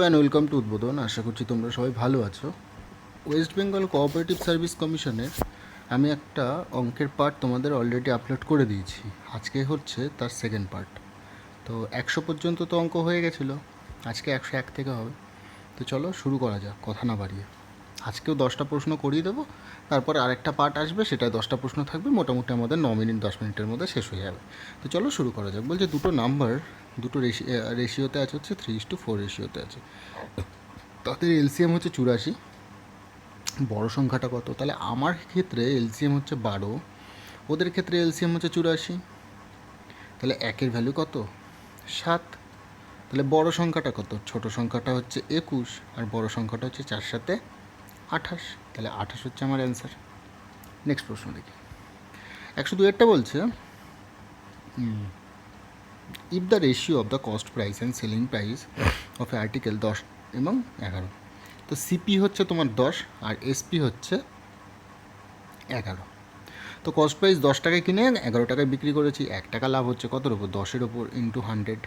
And welcome to উদ্বোধন। আশা করছি তোমরা সবাই ভালো আছো। ওয়েস্ট বেঙ্গল কোঅপারেটিভ সার্ভিস কমিশনের আমি একটা অঙ্কের পার্ট তোমাদের অলরেডি আপলোড করে দিয়েছি। আজকে হচ্ছে তার সেকেন্ড পার্ট। তো 100 পর্যন্ত তো অঙ্ক হয়ে গেছিলো, আজকে 101 থেকে হবে। তো চলো শুরু করা যাক, কথা না বাড়িয়ে। আজকেও 10টা প্রশ্ন করিয়ে দেবো, তারপর আরেকটা পার্ট আসবে, সেটায় 10টা প্রশ্ন থাকবে। মোটামুটি আমাদের 9 মিনিট 10 মিনিটের মধ্যে শেষ হয়ে যাবে। তো চলো শুরু করা যাক। বলছে দুটো নাম্বার দুটো রেশিওতে আছে, হচ্ছে 3:4 রেশিওতে আছে। তাদের এলসিএম হচ্ছে 84। বড় সংখ্যাটা কত? তাহলে আমার ক্ষেত্রে এলসিএম হচ্ছে 12, ওদের ক্ষেত্রে এলসিএম হচ্ছে 84। তাহলে একের ভ্যালু কত? 7। তাহলে বড় সংখ্যাটা কত? ছোট সংখ্যাটা হচ্ছে 21, আর বড় সংখ্যাটা হচ্ছে 4 সাথে 28। তাহলে 28 হচ্ছে আমার অ্যান্সার। নেক্সট প্রশ্ন দেখি। 102-এরটা বলছে if the ratio of the cost price and selling price of article 10 এবং 11। তো সিপি হচ্ছে তোমার 10 আর এসপি হচ্ছে 11। তো কস্ট প্রাইস 10 টাকায় কিনে 11 টাকায় বিক্রি করেছি, 1 টাকা লাভ হচ্ছে কতর ওপর? 10-এর ওপর ইন্টু 100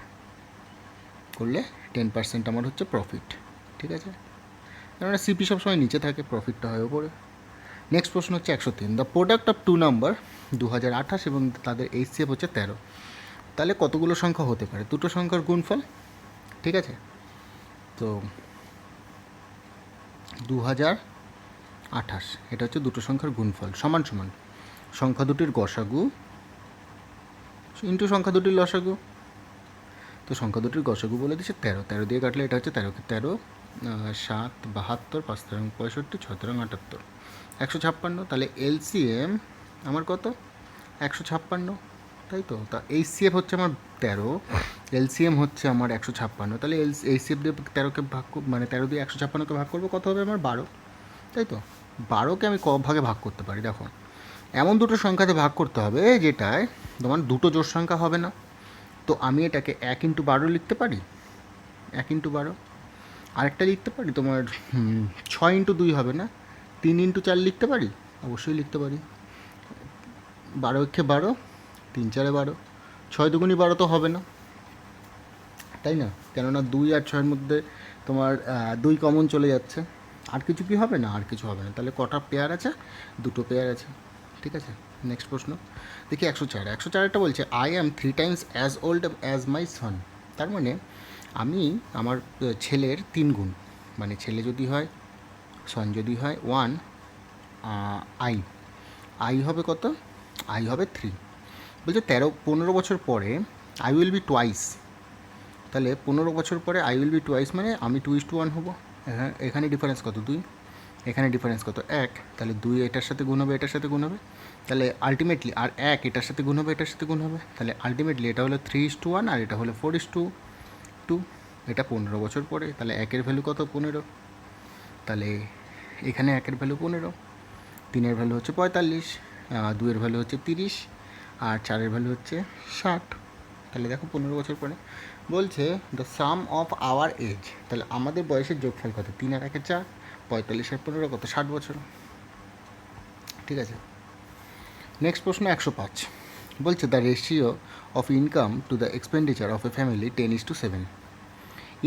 করলে 10% আমার হচ্ছে প্রফিট। ঠিক আছে, কেননা সিপি সবসময় নিচে থাকে, প্রফিটটা হয় ওপরে। নেক্সট প্রশ্ন হচ্ছে 103। The product of two number 2028 এবং তাদের এইচসিএফ হচ্ছে 13। তাহলে কতগুলো সংখ্যা হতে পারে? দুটো সংখ্যার গুণফল। ঠিক আছে, তো 2028 এটা হচ্ছে দুটো সংখ্যার গুণফল, সমান সমান সংখ্যা দুটির গসাগু ইন্টু সংখ্যা দুটির লসাগু। তো সংখ্যা দুটির গসাগু বলে দিচ্ছে 13, 13 দিয়ে কাটলে এটা হচ্ছে 13, 7 72, 5 তেরং 65, 6 তেরং 78, 156। তাহলে এলসিএম আমার কত? 156, তাই তো। তা এইচসিএফ হচ্ছে আমার 13, এলসিএম হচ্ছে আমার 156। তাহলে এইচসিএফ দিয়ে 13কে ভাগ, মানে 13 দিয়ে 156কে ভাগ করবো, কত হবে আমার? 12, তাই তো। 12কে আমি ক ভাগে ভাগ করতে পারি? দেখো, এমন দুটো সংখ্যাতে ভাগ করতে হবে যেটায় তোমার দুটো জোড় সংখ্যা হবে না। তো আমি এটাকে 1 × 12 লিখতে পারি, 1 × 12। আরেকটা লিখতে পারি তোমার 6 × 2 হবে না, 3 × 4 লিখতে পারি, অবশ্যই লিখতে পারি। 12 × 3 × 4 12, 6 × 2 = 12 তো হবে না, তাই না? কেননা 2 আর 6-এর মধ্যে তোমার 2 কমন চলে যাচ্ছে। আর কিছু কি হবে না? আর কিছু হবে না। তাহলে কটা পেয়ার আছে? দুটো পেয়ার আছে। ঠিক আছে, নেক্সট প্রশ্ন দেখি। 104-104টা বলছে I am 3 times as old as my son. তার মানে আমি আমার ছেলের 3 গুণ, মানে ছেলে যদি হয়, সন যদি হয় 1, আই হবে কত? আই হবে 3। বলছে 15 বছর পরে আই উইল বি টোয়াইস। তাহলে 15 বছর পরে আই উইল বি টোয়াইস মানে আমি 2:1 হবো। এখানে ডিফারেন্স কত? 2। এখানে ডিফারেন্স কত? 1। তাহলে 2 এটার সাথে গুণ হবে, এটার সাথে গুণ হবে, তাহলে আলটিমেটলি আর 1 এটার সাথে গুণ হবে, এটার সাথে গুণ হবে, তাহলে আলটিমেটলি এটা হলো 3:1 আর এটা হলো 4:2। এটা 15 বছর পরে। তাহলে 1-এর ভ্যালু কত? 15। তাহলে এখানে 1-এর ভ্যালু 15, 3-এর ভ্যালু হচ্ছে 45, 2-এর ভ্যালু হচ্ছে 30, আর 4-এর ভ্যালু হচ্ছে 60। তাহলে দেখো 15 বছর পরে বলছে the sum of our age. তাহলে আমাদের বয়সের যোগফল কত? 3 আর 1 4, 45 আর 15 কত? 60 বছর। ঠিক আছে, নেক্সট প্রশ্ন 105। বলছে the ratio of income to the expenditure of A family 10:7।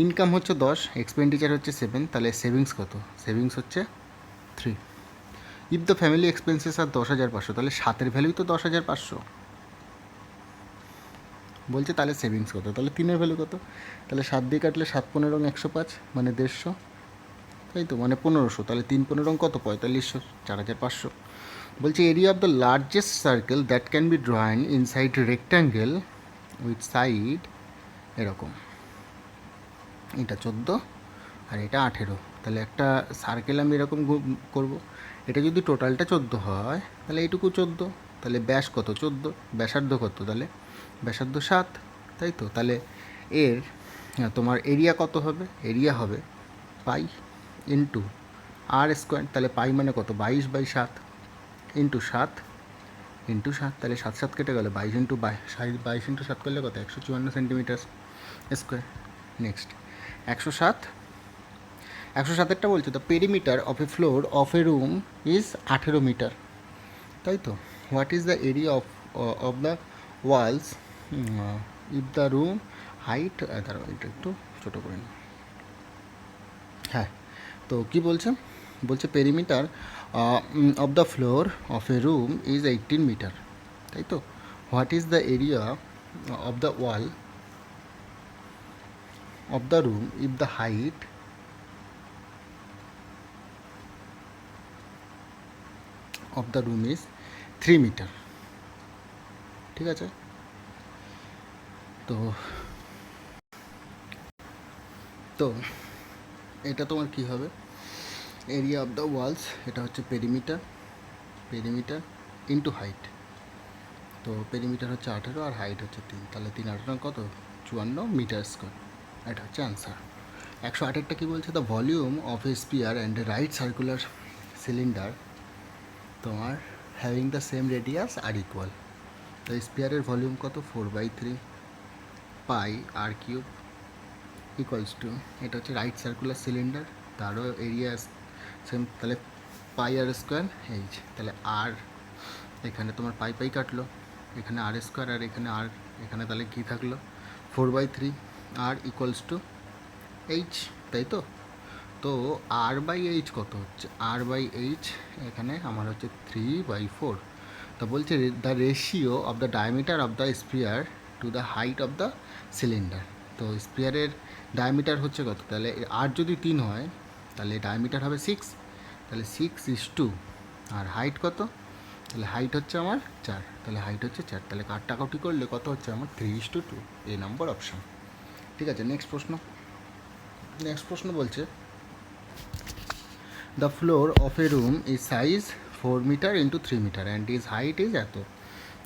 Income হচ্ছে 10, এক্সপেন্ডিচার হচ্ছে 7, তাহলে সেভিংস কত? সেভিংস হচ্ছে 3। ইফ দ্য ফ্যামিলি এক্সপেন্সেস আর 10,500, তাহলে 7-এর ভ্যালুই তো 10,500। বলছে তাহলে সেভিংস কত? তাহলে 3-এর ভ্যালু কত? তাহলে 7 দিয়ে কাটলে 7 15 105, মানে 150, তাই তো, মানে 1500। তাহলে 3 15 কত? 4500, 4,500। বলছে area of the largest circle that can be drawing inside rectangle with side এরকম, এটা 14 আর এটা 18। তাহলে একটা সার্কেল আমি এরকম করব, এটা যদি টোটালটা 14 হয় তাহলে এইটুকু 14, তাহলে ব্যাস কত? 14, ব্যাসার্ধ কত? তাহলে ব্যাসার্ধ 7, তাই তো। তাহলে এর তোমার এরিয়া কত হবে? এরিয়া হবে পাই ইন্টু আর স্কোয়ার। তাহলে পাই মানে কত? 22/7 ইন্টু 7 ইন্টু 7, তাহলে 7 7 কেটে গেলে 22 ইন্টু 7 করলে কত? 154 সেন্টিমিটার স্কোয়ার। নেক্সট 107, 107-এরটা বলছে the perimeter of a floor of a room is 18 metre, তাই তো। What is the area of the walls if the room height, দাঁড়াও এটা একটু ছোটো করে নিই, তো কি বলছে, বলছে perimeter of the floor of a room is 18 metre, তাই তো। What is the area of the wall of the room if the height of the room is 3 metre, ঠিক আছে। তো তো এটা তোমার কি হবে, এরিয়া অফ দ্য ওয়ালস, এটা হচ্ছে পেরিমিটার, পেরিমিটার ইন্টু হাইট। তো পেরিমিটার হচ্ছে 18 আর হাইট হচ্ছে 3, তাহলে 3 18 কত, 54 মিটার স্কোয়ার। এটা হচ্ছে অ্যান্সার। 108টা কী বলছে, the volume of a sphere and a right circular cylinder তোমার having the same radius are equal. তো স্পিয়ারের ভলিউম কত, 4/3 pi r cube equals to, এটা হচ্ছে রাইট সার্কুলার সিলিন্ডার, তারও এরিয়া সেম, তাহলে পাই আর স্কোয়ার এইচ, তাহলে আর এখানে তোমার পাই পাই কাটলো, এখানে আর স্কোয়ার আর এখানে আর, এখানে তাহলে কী থাকলো 4/3 আর ইকুয়ালস টু এইচ, তাই তো। তো আর বাই এইচ কত হচ্ছে, আর বাই এইচ এখানে আমার হচ্ছে 3/4। তো বলছে the ratio of the diameter of the spear to the height of the cylinder. তো স্পিয়ারের ডায়ামিটার হচ্ছে কত, তাহলে আর যদি 3 হয় তাহলে ডায়ামিটার হবে 6, তাহলে 6:2, আর হাইট কত, তাহলে হাইট হচ্ছে আমার 4, তাহলে হাইট হচ্ছে 4, তাহলে কাটাকাটি করলে কত হচ্ছে আমার 3:2, এই নম্বর অপশান, ঠিক আছে। নেক্সট প্রশ্ন বলছে the floor of a room is size 4 metre into 3 metre and is height is এত।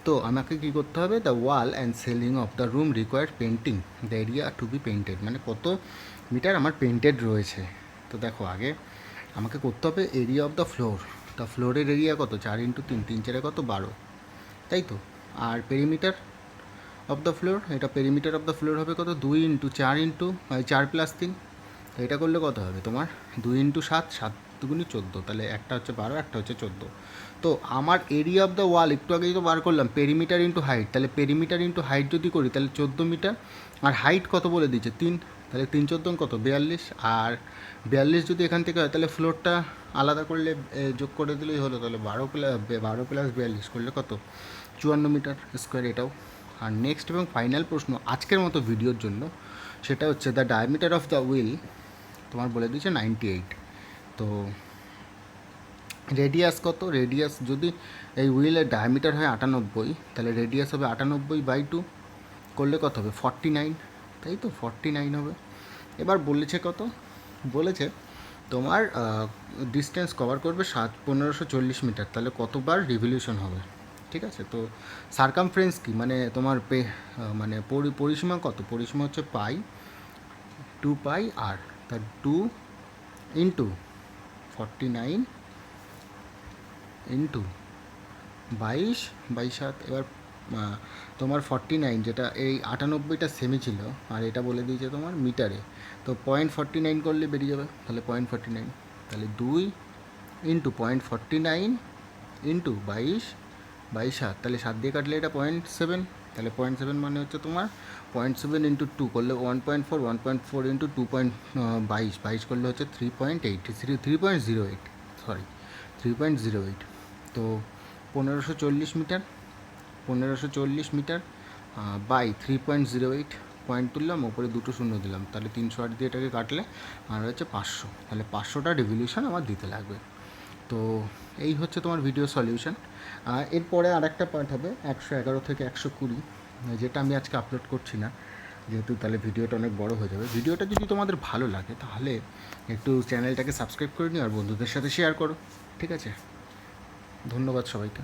তো আমাকে কী করতে হবে, the wall and ceiling of the room require painting, the area to be painted, মানে কত মিটার আমার পেন্টেড রয়েছে। তো দেখো আগে আমাকে করতে হবে area of the floor, the ফ্লোরের এরিয়া কত, 4 × 3, 3 4 কত 12, তাই তো। আর পেরিমিটার অফ দ্য ফ্লোর, এটা পেরিমিটার অফ দ্য ফ্লোর হবে কত, 2 × 4 4 + 3, তো এটা করলে কত হবে তোমার 2 × 7, 7 2 × 14, তাহলে একটা হচ্ছে 12, একটা হচ্ছে 14। তো আমার এরিয়া অফ দ্য ওয়াল একটু আগেই তো বার করলাম, পেরিমিটার ইন্টু হাইট, তাহলে পেরিমিটার ইন্টু হাইট যদি করি তাহলে 14 মিটার, আর হাইট কত বলে দিচ্ছে 3, তাহলে 3 14 কত 42, আর 42 যদি এখান থেকে হয় তাহলে ফ্লোরটা আলাদা করলে যোগ করে দিলেই হলো, তাহলে 12 + 42 করলে কত 54 মিটার স্কোয়ার এটাও। আর নেক্সট এবং ফাইনাল প্রশ্ন আজকের মতো ভিডিওর জন্য, সেটা হচ্ছে the diameter of the wheel তোমার বলে দিয়েছে 98। তো রেডিয়াস কত, রেডিয়াস যদি এই হুইলের ডায়ামিটার হয় 98, তাহলে রেডিয়াস হবে 98/2, করলে কত হবে 49, তাই তো 49 হবে। এবার বলেছে কত, বলেছে তোমার ডিস্টেন্স কভার করবে 1540 মিটার, তাহলে কতবার রিভলিউশন হবে, ঠিক আছে। তো সার্কামফারেন্স কি, মানে তোমার মানে পরিসীমা কত, পরিসীমা হচ্ছে পাই 2π আর, তার 2 × 49 × 22/7। এবার তোমার 49, যেটা এই 98টা সেমি ছিল, আর এটা বলে দিয়েছে তোমার মিটারে, তো 0.49 করলে বেরিয়ে যাবে, তাহলে 0.49, তাহলে 2 × 0.49 × 22/7, তাহলে 7 দিয়ে কাটলে এটা 0.7, তাহলে 0.7 মানে হচ্ছে তোমার 0.7 × 2 করলে 1.4, 1.4 × 2.22 করলে হচ্ছে 3.08, সরি 3.08। তো 1540 মিটার, 1540 মিটার বাই 3.08, পয়েন্ট তুললাম, ওপরে 2 শূন্য দিলাম, তাহলে 308 দিয়ে এটাকে কাটলে আর হচ্ছে 500, তাহলে 500টা রিভলিউশন আমার দিতে লাগবে। তো এই হচ্ছে তোমার ভিডিও সলিউশন। এরপরে আর একটা পার্ট হবে 111 থেকে 120, যেটা আমি আজকে আপলোড করছি না, যেহেতু তাহলে ভিডিওটা অনেক বড় হয়ে যাবে। ভিডিওটা যদি তোমাদের ভালো লাগে তাহলে একটু চ্যানেলটাকে সাবস্ক্রাইব করে নিও আর বন্ধুদের সাথে শেয়ার করো, ঠিক আছে। ধন্যবাদ সবাইকে।